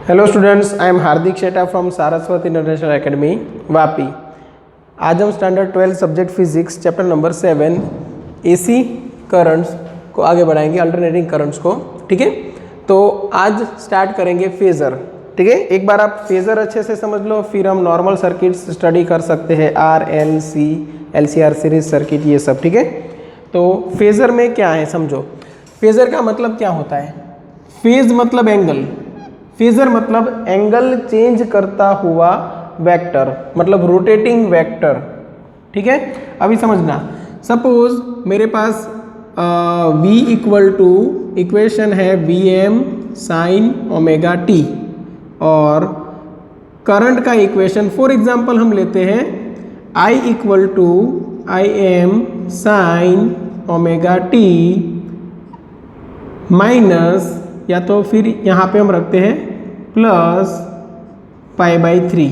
Hello students, I am Hardik Sheta from Saraswati international academy Vapi. आज हम standard 12 subject physics chapter number 7 AC currents को आगे बढ़ाएंगे, अल्टरनेटिंग करंट्स को। ठीक है, तो आज स्टार्ट करेंगे फेज़र। ठीक है, एक बार आप फेज़र अच्छे से समझ लो, फिर हम नॉर्मल सर्किट्स स्टडी कर सकते हैं, R L C L C R series circuit, ये सब। ठीक है, तो फेज़र में क्या है समझो। फेज़र का मतलब क्या होता है? फेज मतलब एंगल, फेजर मतलब एंगल चेंज करता हुआ वेक्टर, मतलब रोटेटिंग वेक्टर। ठीक है, अभी समझना। सपोज मेरे पास v इक्वल टू इक्वेशन है V M sine omega T, और करंट का इक्वेशन फॉर एग्जांपल हम लेते हैं I equal to I M sine omega T minus, या तो फिर यहाँ पे हम रखते हैं प्लस π/3,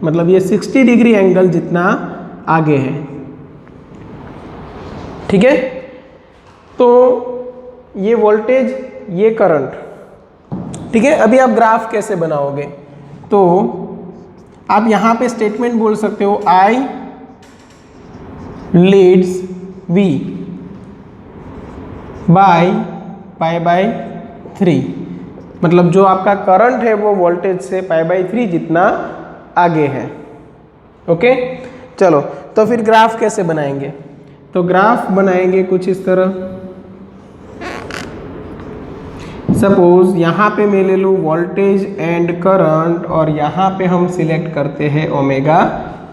मतलब ये 60 डिग्री एंगल जितना आगे है। ठीक है, तो ये वोल्टेज, ये करंट। ठीक है, अभी आप ग्राफ कैसे बनाओगे? तो आप यहाँ पे स्टेटमेंट बोल सकते हो I लीड्स V बाय π/3, मतलब जो आपका करंट है वो वोल्टेज से π/3 जितना आगे है। ओके, चलो तो फिर ग्राफ कैसे बनाएंगे? तो ग्राफ बनाएंगे कुछ इस तरह। सपोज यहाँ पे मैं ले लूँ वोल्टेज एंड करंट, और यहाँ पे हम सिलेक्ट करते हैं ओमेगा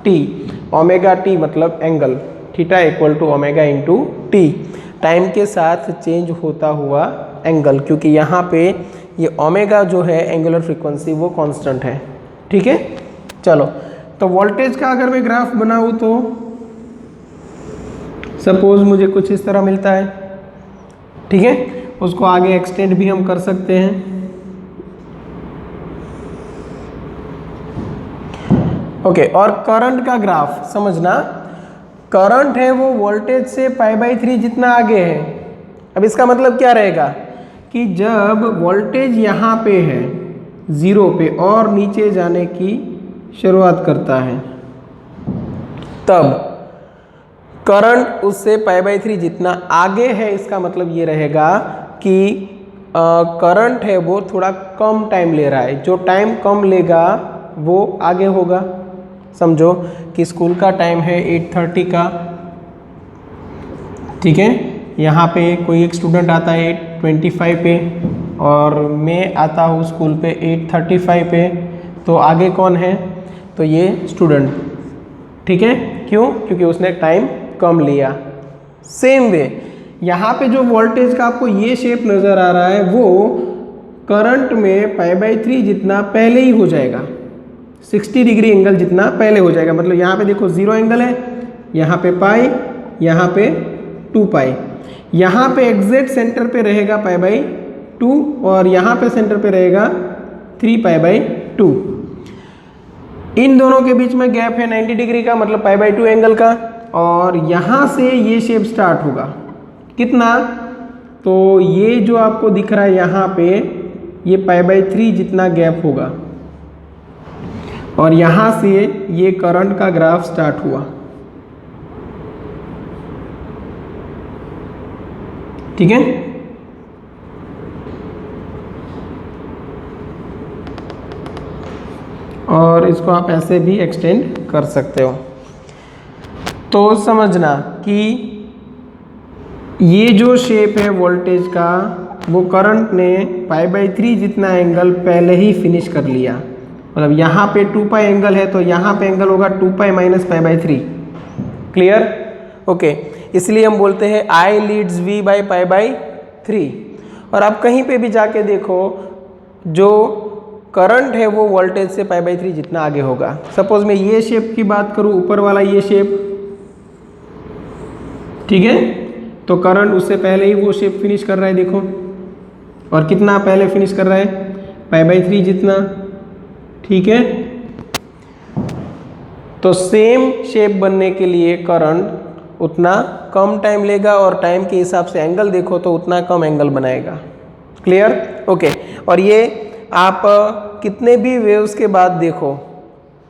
टी। ओमेगा टी मतलब angle, theta equal to omega into T, time के साथ चेंज होता हुआ एंगल, क्योंकि यहाँ पे ये ओमेगा जो है एंगुलर फ्रीक्वेंसी वो कांस्टेंट है। ठीक है, चलो तो वोल्टेज का अगर मैं ग्राफ बनाऊँ तो सपोज मुझे कुछ इस तरह मिलता है। ठीक है, उसको आगे एक्सटेंड भी हम कर सकते हैं। ओके, और करंट का ग्राफ समझना। करंट है वो वोल्टेज से π/3 जितना आगे है। अब इसका मतलब क्या रहेगा कि जब वोल्टेज यहाँ पे है 0 पे और नीचे जाने की शुरुआत करता है, तब करंट उससे π/3 जितना आगे है। इसका मतलब ये रहेगा कि करंट है वो थोड़ा कम टाइम ले रहा है। जो टाइम कम लेगा वो आगे होगा। समझो कि स्कूल का टाइम है 8:30 का। ठीक है, यहाँ पे कोई एक स्टूडेंट आता है 8:25 पे, और मैं आता हूँ स्कूल पे 8:35 पे, तो आगे कौन है? तो ये स्टूडेंट। ठीक है, क्यों? क्योंकि उसने टाइम कम लिया। सेम वे यहाँ पे जो वोल्टेज का आपको ये शेप नज़र आ रहा है वो करंट में π/3 जितना पहले ही हो जाएगा, 60 डिग्री एंगल जितना पहले हो जाएगा। मतलब यहाँ पे देखो 0 एंगल है, यहाँ पे पाई, यहाँ पे 2π, यहाँ पे एग्जैक्ट सेंटर पे रहेगा π/2, और यहाँ पे सेंटर पे रहेगा 3π/2। इन दोनों के बीच में गैप है 90 डिग्री का, मतलब π/2 एंगल का। और यहाँ से ये शेप स्टार्ट होगा कितना? तो ये जो आपको दिख रहा है यहाँ पे, ये π/3 जितना गैप होगा, और यहाँ से ये करंट का ग्राफ स्टार्ट हुआ। ठीक है, और इसको आप ऐसे भी एक्सटेंड कर सकते हो। तो समझना कि ये जो शेप है वोल्टेज का, वो करंट ने π/3 जितना एंगल पहले ही फिनिश कर लिया। मतलब यहाँ पे 2π एंगल है, तो यहाँ पे एंगल होगा 2π माइनस π/3। क्लियर? ओके, इसलिए हम बोलते हैं I लीड्स V बाय π/3। और आप कहीं पे भी जाके देखो, जो करंट है वो वोल्टेज से π/3 जितना आगे होगा। सपोज मैं ये शेप की बात करूँ, ऊपर वाला ये शेप, ठीक है, तो करंट उससे पहले ही वो शेप फिनिश कर रहा है, देखो। और कितना पहले फिनिश कर रहा है? π/3 जितना। ठीक है, तो सेम शेप बनने के लिए करंट उतना कम टाइम लेगा, और टाइम के हिसाब से एंगल देखो तो उतना कम एंगल बनाएगा। क्लियर? ओके, और ये आप कितने भी वेव्स के बाद देखो,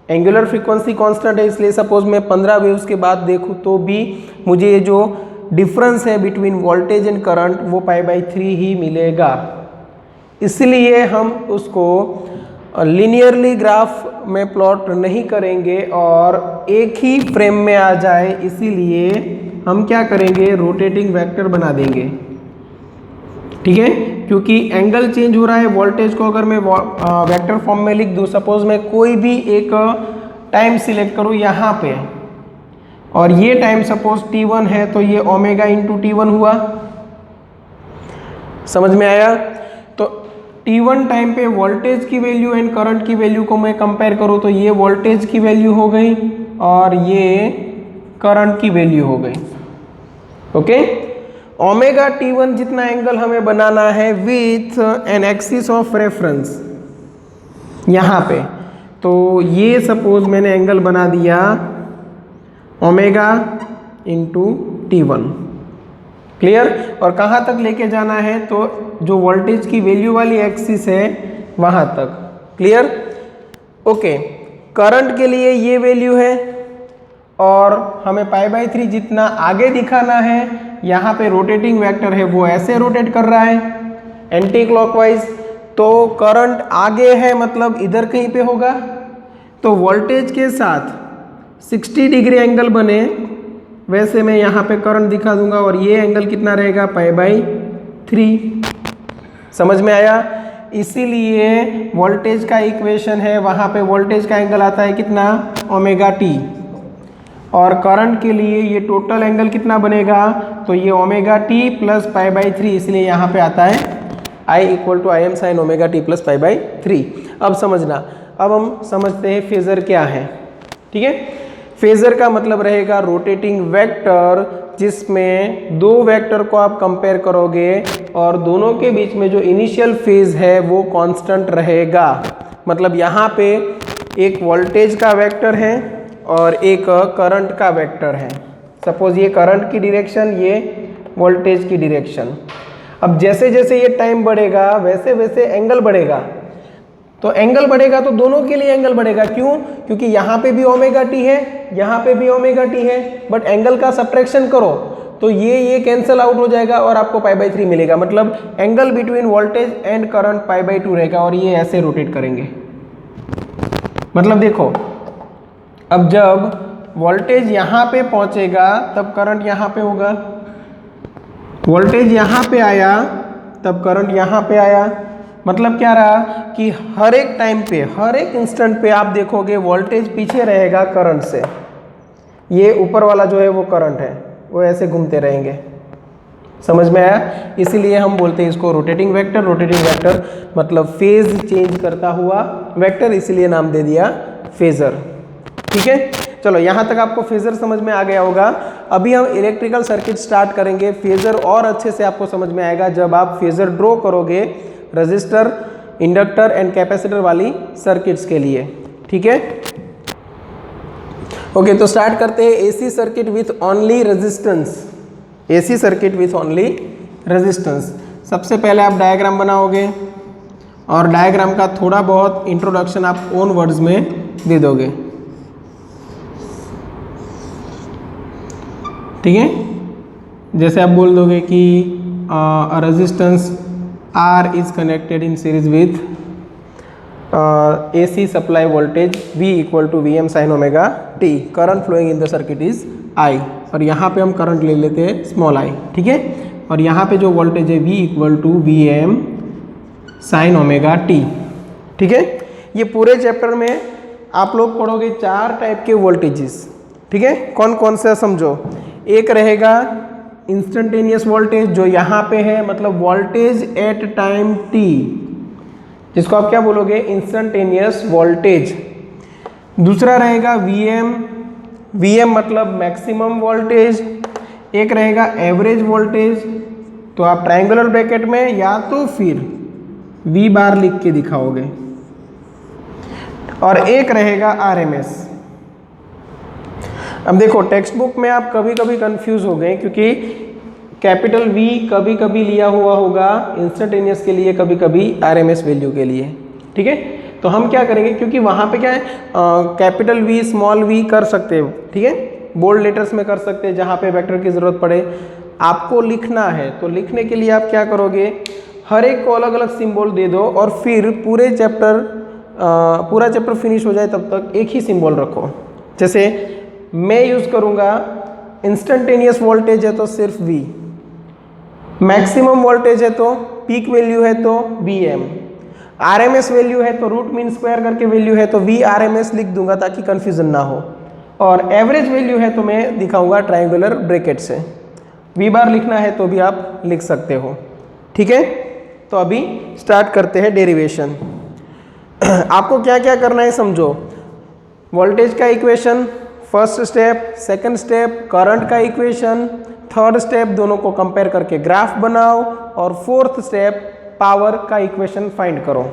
एंगुलर फ्रीक्वेंसी कांस्टेंट है, इसलिए सपोज मैं 15 वेव्स के बाद देखूँ तो भी मुझे ये जो डिफरेंस है बिटवीन वोल्टेज एंड करंट वो π/3 ही मिलेगा। इसलिए हम उसको लीनियरली ग्राफ में प्लॉट नहीं करेंगे और एक ही फ्रेम में आ जाए, इसीलिए हम क्या करेंगे, रोटेटिंग वेक्टर बना देंगे। ठीक है, क्योंकि एंगल चेंज हो रहा है। वोल्टेज को अगर मैं वेक्टर फॉर्म में लिख दूँ, सपोज मैं कोई भी एक टाइम सिलेक्ट करूँ यहाँ पे, और ये टाइम सपोज t1 है, तो ये ओमेगा इंटू t1 हुआ। समझ में आया? तो t1 टाइम पे वोल्टेज की वैल्यू एंड करंट की वैल्यू को मैं कंपेयर करूँ तो ये वोल्टेज की वैल्यू हो गई और ये करंट की वैल्यू हो गई। ओके, ओमेगा t1 जितना एंगल हमें बनाना है with an axis of reference यहाँ पे, तो ये सपोज मैंने एंगल बना दिया ओमेगा इंटू t1। क्लियर? और कहाँ तक लेके जाना है, तो जो वोल्टेज की वैल्यू वाली एक्सिस है वहाँ तक। क्लियर? ओके, करंट के लिए ये वैल्यू है और हमें π/3 जितना आगे दिखाना है, यहाँ पे रोटेटिंग वेक्टर है वो ऐसे रोटेट कर रहा है एंटी क्लॉकवाइज, तो करंट आगे है मतलब इधर कहीं पे होगा, तो वोल्टेज के साथ 60 डिग्री एंगल बने वैसे मैं यहाँ पे करंट दिखा दूंगा और ये एंगल कितना रहेगा, π/3। समझ में आया? इसीलिए वोल्टेज का इक्वेशन है, वहाँ पे वोल्टेज का एंगल आता है कितना, ओमेगा टी, और करंट के लिए ये टोटल एंगल कितना बनेगा, तो ये ओमेगा टी प्लस π/3, इसलिए यहाँ पे आता है I = Im sin omega T plus π/3। अब समझना, अब हम समझते हैं फेजर क्या है। ठीक है, फेजर का मतलब रहेगा रोटेटिंग वेक्टर, जिसमें दो वेक्टर को आप कंपेयर करोगे और दोनों के बीच में जो इनिशियल फेज है वो कांस्टेंट रहेगा। मतलब यहाँ पे एक वोल्टेज का वेक्टर है और एक करंट का वेक्टर है। सपोज ये करंट की डायरेक्शन, ये वोल्टेज की डायरेक्शन। अब जैसे जैसे ये टाइम बढ़ेगा वैसे वैसे एंगल बढ़ेगा, तो एंगल बढ़ेगा तो दोनों के लिए एंगल बढ़ेगा। क्यों? क्योंकि यहाँ पे भी ओमेगा टी है, यहाँ पे भी ओमेगा टी है, बट एंगल का सब्ट्रैक्शन करो तो ये कैंसल आउट हो जाएगा और आपको π/3 मिलेगा। मतलब angle between voltage and current π/2 रहेगा और ये ऐसे रोटेट करेंगे। मतलब देखो, अब जब वोल्टेज यहाँ पे पहुँचेगा तब करंट यहाँ पे होगा, वोल्टेज यहाँ पे आया तब करंट यहाँ पे आया। मतलब क्या रहा कि हर एक टाइम पे, हर एक इंस्टेंट पे आप देखोगे वोल्टेज पीछे रहेगा करंट से, ये ऊपर वाला जो है वो करंट है, वो ऐसे घूमते रहेंगे। समझ में आया? इसीलिए हम बोलते हैं इसको रोटेटिंग वेक्टर। रोटेटिंग वेक्टर मतलब फेज चेंज करता हुआ वेक्टर, इसीलिए नाम दे दिया फेजर। ठीक है, चलो यहाँ तक आपको फेजर समझ में आ गया होगा। अभी हम इलेक्ट्रिकल सर्किट स्टार्ट करेंगे। फेजर और अच्छे से आपको समझ में आएगा जब आप फेजर ड्रॉ करोगे रजिस्टर, इंडक्टर एंड कैपेसिटर वाली सर्किट्स के लिए। ठीक है, ओके, तो स्टार्ट करते हैं AC circuit with only resistance. AC circuit with only resistance. सबसे पहले आप डायग्राम बनाओगे और डायग्राम का थोड़ा बहुत इंट्रोडक्शन आप ओन वर्ड्स में दे दोगे। ठीक है, जैसे आप बोल दोगे कि resistance R is connected in series with AC supply voltage V = Vm sin omega t. Current flowing in the circuit is I, और यहाँ पे हम करंट ले लेते हैं स्मॉल i। ठीक है, और यहाँ पे जो वोल्टेज है V = Vm sin omega t। ठीक है, ये पूरे चैप्टर में आप लोग पढ़ोगे 4 टाइप के वोल्टेजेस। ठीक है, कौन कौन सा समझो। एक रहेगा इंस्टेंटेनियस वोल्टेज जो यहाँ पे है, मतलब वोल्टेज एट टाइम t, जिसको आप क्या बोलोगे, इंस्टेंटेनियस वोल्टेज। दूसरा रहेगा Vm मतलब मैक्सिमम वोल्टेज। एक रहेगा एवरेज वोल्टेज, तो आप ट्रायंगुलर ब्रैकेट में या तो फिर V बार लिख के दिखाओगे। और एक रहेगा RMS। अब देखो, टेक्स्ट बुक में आप कभी कभी कंफ्यूज हो गए क्योंकि कैपिटल V कभी कभी लिया हुआ होगा इंस्टेंटेनियस के लिए, कभी कभी RMS वैल्यू के लिए। ठीक है, तो हम क्या करेंगे, क्योंकि वहाँ पे क्या है कैपिटल वी स्मॉल वी कर सकते हो, ठीक है, बोल्ड लेटर्स में कर सकते हैं जहाँ पे वेक्टर की ज़रूरत पड़े। आपको लिखना है तो लिखने के लिए आप क्या करोगे, हर एक को अलग अलग सिंबल दे दो और फिर पूरा चैप्टर फिनिश हो जाए तब तक एक ही सिंबल रखो। जैसे मैं यूज़ करूँगा इंस्टेंटेनियस वोल्टेज है तो सिर्फ V, मैक्सिमम वोल्टेज है तो पीक वैल्यू है तो Vm, RMS वैल्यू है तो रूट मीन स्क्वायर करके वैल्यू है तो VRMS लिख दूंगा ताकि कंफ्यूजन ना हो, और एवरेज वैल्यू है तो मैं दिखाऊंगा ट्रायंगुलर ब्रैकेट से। V बार लिखना है तो भी आप लिख सकते हो, ठीक है। तो अभी स्टार्ट करते हैं डेरिवेशन। आपको क्या क्या करना है समझो, वोल्टेज का equation first step, second step current का इक्वेशन, थर्ड स्टेप दोनों को कंपेयर करके ग्राफ बनाओ, और फोर्थ स्टेप पावर का इक्वेशन फाइंड करो,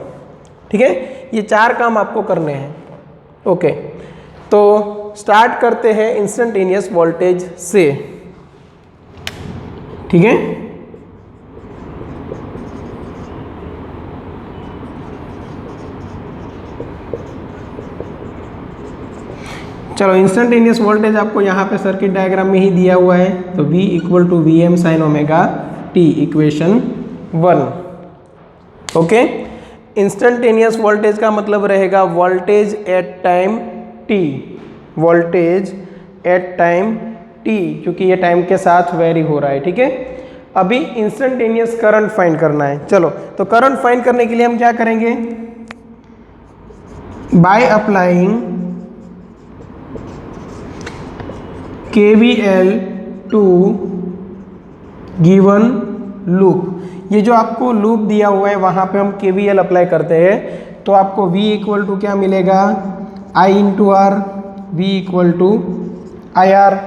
ठीक है। ये 4 काम आपको करने हैं, ओके। तो स्टार्ट करते हैं इंस्टेंटेनियस वोल्टेज से, ठीक है। चलो इंस्टेंटेनियस वोल्टेज आपको यहाँ पे सर्किट डायग्राम में ही दिया हुआ है, तो V equal to V M sine omega T, equation 1, okay. Instantaneous voltage का मतलब रहेगा voltage at time t, voltage at time t, क्योंकि ये टाइम के साथ वेरी हो रहा है, ठीक है। अभी इंस्टेंटेनियस करंट फाइंड करना है। चलो तो करंट फाइंड करने के लिए हम क्या करेंगे, by applying KVL to given loop. ये जो आपको लूप दिया हुआ है वहाँ पे हम KVL अप्लाई करते हैं, तो आपको V इक्वल टू क्या मिलेगा, I into R, V equal to I R.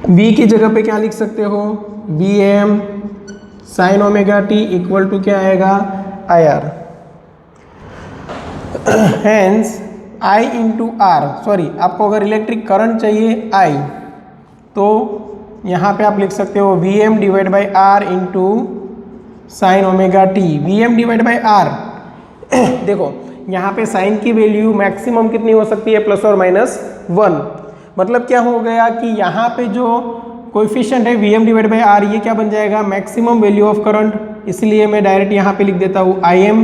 V की जगह पे क्या लिख सकते हो, Vm sine omega T equal to क्या आएगा, I R. Hence I into R, sorry आपको अगर इलेक्ट्रिक करंट चाहिए I, तो यहाँ पे आप लिख सकते हो Vm divide by R into sine omega T, Vm divide by R. देखो यहाँ पे साइन की वैल्यू मैक्सिमम कितनी हो सकती है, प्लस और माइनस 1। मतलब क्या हो गया कि यहाँ पे जो कोएफिशिएंट है Vm डिवाइड बाई आर, ये क्या बन जाएगा, मैक्सिमम वैल्यू ऑफ करंट। इसलिए मैं डायरेक्ट यहाँ पे लिख देता हूँ Im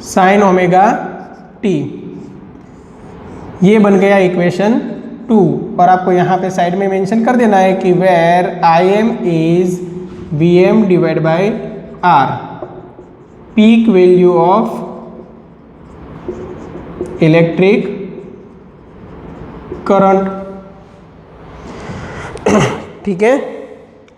साइन ओमेगा टी, ये बन गया इक्वेशन 2। और आपको यहाँ पे साइड में मेंशन कर देना है कि where Im is Vm divide by R, peak value of electric current, ठीक है।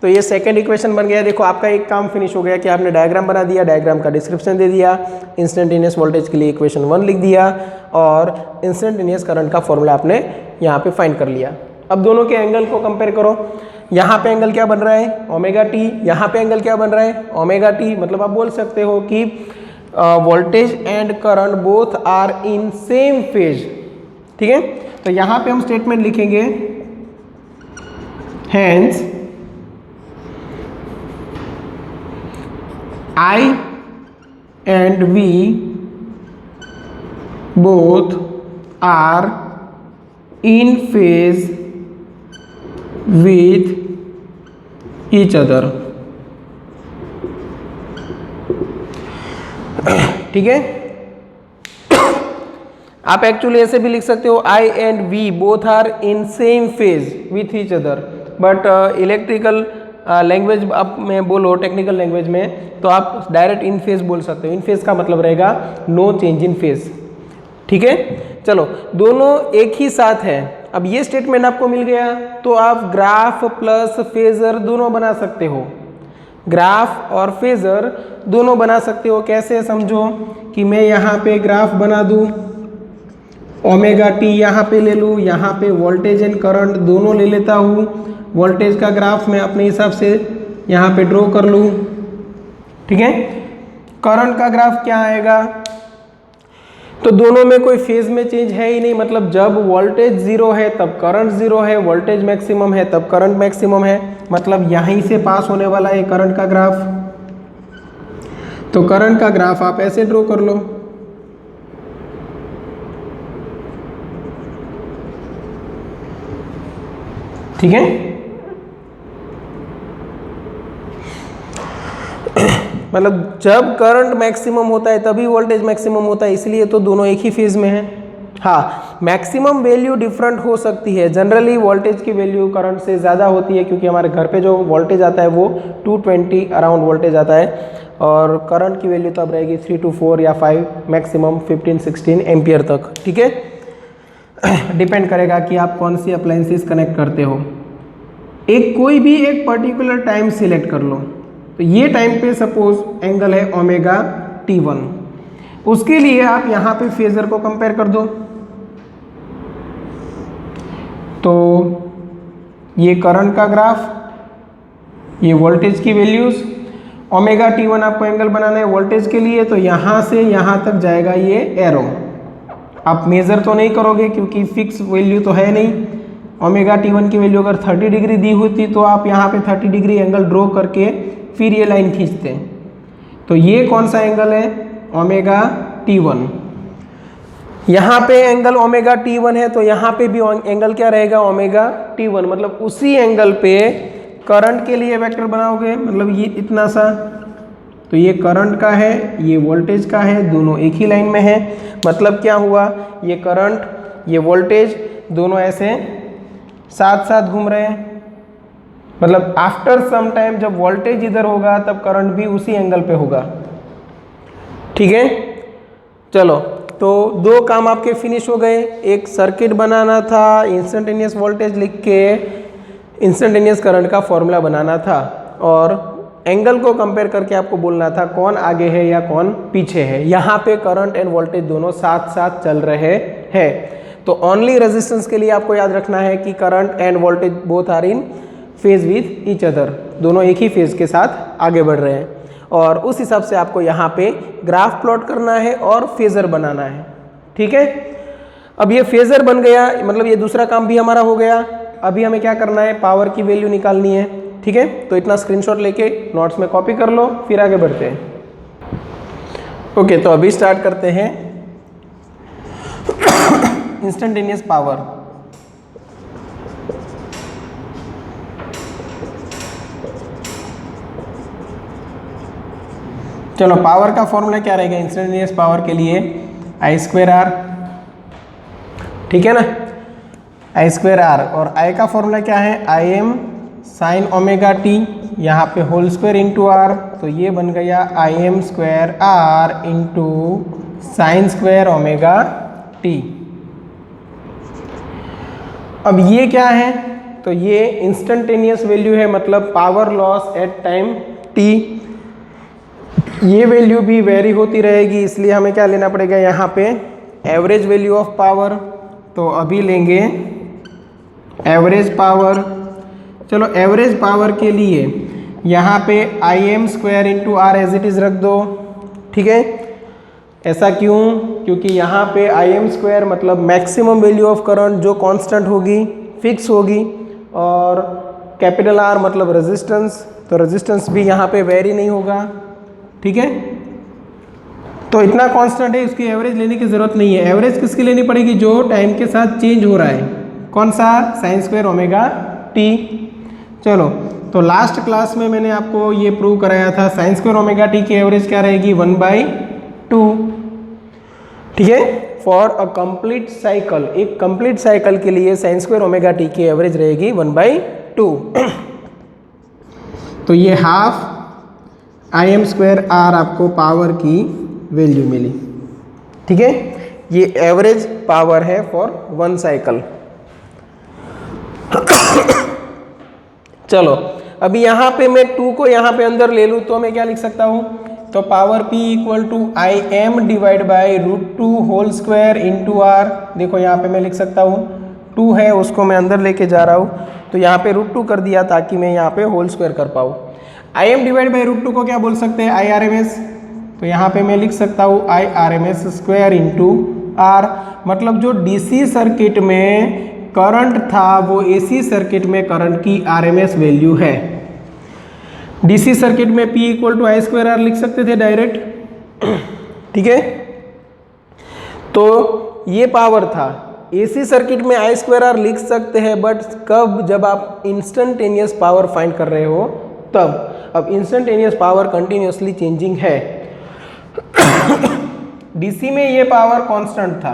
तो ये सेकंड इक्वेशन बन गया। देखो आपका एक काम फिनिश हो गया कि आपने डायग्राम बना दिया, डायग्राम का डिस्क्रिप्शन दे दिया, इंस्टेंटेनियस वोल्टेज के लिए इक्वेशन 1 लिख दिया, और इंस्टेंटेनियस करंट का फॉर्मूला आपने यहाँ पे फाइंड कर लिया। अब दोनों के एंगल को कंपेयर करो, यहाँ पे एंगल क्या बन रहा है, ओमेगा टी, यहाँ पे एंगल क्या बन रहा है, ओमेगा टी। मतलब आप बोल सकते हो कि voltage and current both are in same phase, ठीक है। तो यहाँ पे हम स्टेटमेंट लिखेंगे, hence I and V both are in phase with each other, ठीक है। आप एक्चुअली ऐसे भी लिख सकते हो I and V both are in same phase with each other, but electrical language आप में बोलो, टेक्निकल लैंग्वेज में, तो आप डायरेक्ट इन फेज बोल सकते हो। इन फेज का मतलब रहेगा नो चेंज इन फेज, ठीक है। चलो दोनों एक ही साथ है। अब ये स्टेटमेंट आपको मिल गया तो आप ग्राफ प्लस फेजर दोनों बना सकते हो, ग्राफ और फेजर दोनों बना सकते हो। कैसे समझो कि मैं यहाँ पे ग्राफ बना दूँ, ओमेगा टी यहाँ पे ले लूँ, यहाँ पे वोल्टेज एंड करंट दोनों ले लेता हूँ। वोल्टेज का ग्राफ मैं अपने हिसाब से यहाँ पे ड्रॉ कर लूँ, ठीक है। करंट का ग्राफ क्या आएगा, तो दोनों में कोई फेज में चेंज है ही नहीं। मतलब जब वोल्टेज जीरो है तब करंट जीरो है, वोल्टेज मैक्सिमम है तब करंट मैक्सिमम है। मतलब यहीं से पास होने वाला है करंट का ग्राफ। तो करंट का ग्राफ आप ऐसे ड्रॉ कर लो, ठीक है। मतलब जब करंट मैक्सिमम होता है तभी वोल्टेज मैक्सिमम होता है, इसलिए तो दोनों एक ही फेज में है। हाँ, मैक्सिमम वैल्यू डिफरेंट हो सकती है। जनरली वोल्टेज की वैल्यू करंट से ज़्यादा होती है, क्योंकि हमारे घर पे जो वोल्टेज आता है वो 220 अराउंड वोल्टेज आता है, और करंट की वैल्यू तब रहेगी 3 to 4 या 5, मैक्सिमम 15-16 एम्पियर तक। ठीक है, डिपेंड करेगा कि आप कौन सी अप्लायंसेस कनेक्ट करते हो। कोई भी एक पर्टिकुलर टाइम सिलेक्ट कर लो। तो ये टाइम पे सपोज एंगल है ओमेगा T1, उसके लिए आप यहाँ पे फेजर को कंपेयर कर दो। तो ये करंट का ग्राफ, ये वोल्टेज की वैल्यूज, ओमेगा T1 आपको एंगल बनाना है वोल्टेज के लिए, तो यहाँ से यहाँ तक जाएगा ये एरो। आप मेज़र तो नहीं करोगे क्योंकि फिक्स वैल्यू तो है नहीं। ओमेगा T1 की वैल्यू अगर 30 डिग्री दी होती तो आप यहाँ पे 30 डिग्री एंगल ड्रॉ करके फिर ये लाइन खींचते। तो ये कौन सा एंगल है? Omega T1। यहाँ पे एंगल ओमेगा T1 है, तो यहाँ पे भी एंगल क्या रहेगा? Omega T1। मतलब उसी एंगल पे करंट के लिए वेक्टर बनाओगे, मतलब ये इतना सा, तो ये करंट का है, ये वोल्टेज का है, दोनों एक ही लाइन में है। मतलब क्या हुआ? ये करंट, ये वोल्टेज दोनों ऐसे साथ साथ घूम रहे हैं। मतलब आफ्टर सम टाइम जब वोल्टेज इधर होगा तब करंट भी उसी एंगल पे होगा। ठीक है, चलो, तो दो काम आपके फिनिश हो गए। एक सर्किट बनाना था, इंस्टेंटेनियस वोल्टेज लिख के इंस्टेंटेनियस करंट का फॉर्मूला बनाना था, और एंगल को कंपेयर करके आपको बोलना था कौन आगे है या कौन पीछे है। यहाँ पे करंट एंड वोल्टेज दोनों साथ साथ चल रहे हैं। तो ओनली रेजिस्टेंस के लिए आपको याद रखना है कि current and voltage both are in phase with each other, दोनों एक ही फेज के साथ आगे बढ़ रहे हैं। और उस हिसाब से आपको यहाँ पे ग्राफ प्लॉट करना है और फेजर बनाना है। ठीक है, अब ये फेजर बन गया, मतलब ये दूसरा काम भी हमारा हो गया। अभी हमें क्या करना है? पावर की वैल्यू निकालनी है। ठीक है, तो इतना स्क्रीनशॉट लेके नोट्स में कॉपी कर लो, फिर आगे बढ़ते हैं। ओके, तो अभी स्टार्ट करते हैं इंस्टेंटेनियस पावर। चलो, पावर का फॉर्मूला क्या रहेगा इंस्टेंटेनियस पावर के लिए? I²R। ठीक है ना, I²R। और I का फॉर्मूला क्या है? Im साइन ओमेगा t, यहाँ पे होल स्क्वायर इंटू R, तो ये बन गया Im²R into sine square omega t। अब ये क्या है? तो ये इंस्टेंटेनियस वैल्यू है, मतलब power loss at time t। ये वैल्यू भी वेरी होती रहेगी, इसलिए हमें क्या लेना पड़ेगा यहाँ पे? Average value of power. तो अभी लेंगे एवरेज पावर। चलो, एवरेज पावर के लिए यहाँ पे Im² into R as it is रख दो। ठीक है, ऐसा क्यों? क्योंकि यहाँ पे Im² मतलब मैक्सिमम वैल्यू ऑफ करंट जो कांस्टेंट होगी, फिक्स होगी, और कैपिटल R मतलब रेजिस्टेंस, तो रेजिस्टेंस भी यहाँ पे वेरी नहीं होगा। ठीक है, तो इतना कांस्टेंट है, उसकी एवरेज लेने की ज़रूरत नहीं है। एवरेज किसकी लेनी पड़ेगी? जो टाइम के साथ चेंज हो रहा है। कौन सा? Sine square omega t। चलो, तो लास्ट क्लास में मैंने आपको ये प्रूव कराया था, साइन स्क्वायर ओमेगा t की एवरेज क्या रहेगी? 1/2। ठीक है, फॉर अ कंप्लीट साइकिल, एक कंप्लीट साइकिल के लिए साइन स्क्वायर ओमेगा t की एवरेज रहेगी 1/2। तो ये हाफ Im²R आपको पावर की वैल्यू मिली। ठीक है, ये एवरेज पावर है फॉर वन साइकिल। चलो, अभी यहाँ पे मैं 2 को यहाँ पे अंदर ले लूँ तो मैं क्या लिख सकता हूँ? तो power P equal to Im divide by √2 whole square into R। देखो यहाँ पे मैं लिख सकता हूँ, 2 है उसको मैं अंदर लेके जा रहा हूँ, तो यहाँ पे √2 कर दिया ताकि मैं यहाँ पे होल स्क्वायर कर पाऊँ। Im डिवाइड बाई √2 को क्या बोल सकते हैं? IRMS। तो यहाँ पे मैं लिख सकता हूँ IRMS² इंटू R। मतलब जो DC सर्किट में करंट था वो AC सर्किट में करंट की RMS वैल्यू है। DC सर्किट में P इक्वल टू I²R लिख सकते थे डायरेक्ट। ठीक है, तो ये पावर था, एसी सर्किट में आई स्क्वायर आर लिख सकते हैं, बट कब? जब आप इंस्टेंटेनियस पावर फाइंड कर रहे हो तब। अब इंस्टेंटेनियस पावर कंटिन्यूसली चेंजिंग है। डीसी में ये पावर कांस्टेंट था,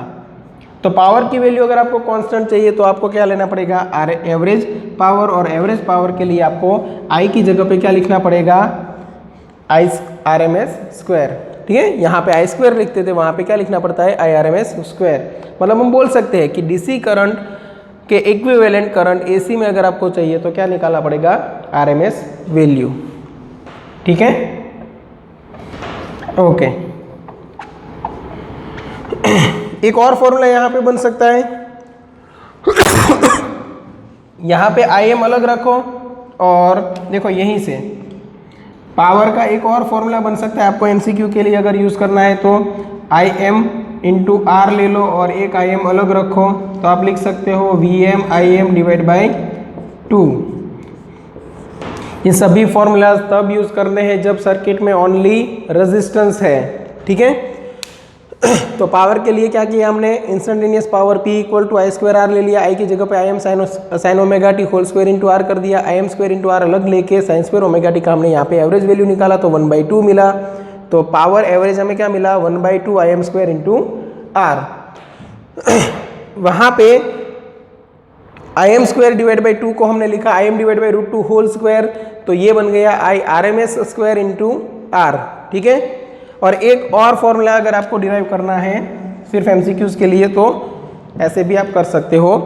तो पावर की वैल्यू अगर आपको कांस्टेंट चाहिए तो आपको क्या लेना पड़ेगा? एवरेज पावर, और एवरेज पावर के लिए आपको आई की जगह पे क्या लिखना पड़ेगा? आई RMS स्क्वायर। ठीक है, यहाँ पे आई स्क्वायर लिखते थे, वहाँ पे क्या लिखना पड़ता है? आई RMS स्क्वायर। मतलब हम बोल सकते हैं कि डीसी करंट के इक्विवेलेंट करंट एसी में अगर आपको चाहिए तो क्या निकालना पड़ेगा? RMS value. ठीक है, ओके। एक और फॉर्मूला यहाँ पे बन सकता है। यहाँ पे IM अलग रखो, और देखो यहीं से पावर का एक और फॉर्मूला बन सकता है। आपको MCQ के लिए अगर यूज़ करना है तो IM इंटू R ले लो, और एक IM अलग रखो, तो आप लिख सकते हो VM IM डिवाइड बाई 2। ये सभी फॉर्मूलाज तब यूज़ करने हैं जब सर्किट में ओनली रेजिस्टेंस है। ठीक है, तो पावर के लिए क्या किया हमने? Instantaneous power P equal to I square R ले लिया, आई की जगह पे IM sine omega T whole square into R कर दिया, IM स्क्वायर इंटू आर अलग लेके साइन स्क्वायर ओमेगा टी का हमने यहाँ पे एवरेज वैल्यू निकाला तो 1/2 मिला। तो पावर एवरेज हमें क्या मिला? 1/2 IM स्क्वायर इंटू आर। वहाँ पे IM स्क्वायर डिवाइड बाई 2 को हमने लिखा IM divide by √2 whole square, तो ये बन गया I RMS square into R. ठीक है, और एक और फॉर्मूला अगर आपको डिराइव करना है सिर्फ MCQs के लिए तो ऐसे भी आप कर सकते हो।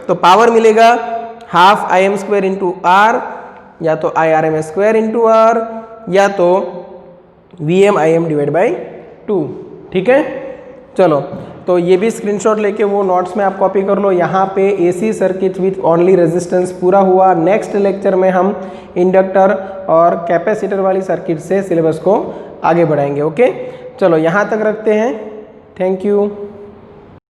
तो पावर मिलेगा half IM square into R, या तो I RMS square into R, या तो VM IM डिवाइड बाई 2। ठीक है, चलो, तो ये भी स्क्रीनशॉट लेके वो नोट्स में आप कॉपी कर लो। यहाँ पे AC circuit with only resistance पूरा हुआ। नेक्स्ट लेक्चर में हम इंडक्टर और कैपेसिटर वाली सर्किट से सिलेबस को आगे बढ़ाएंगे। ओके, चलो यहाँ तक रखते हैं। Thank you.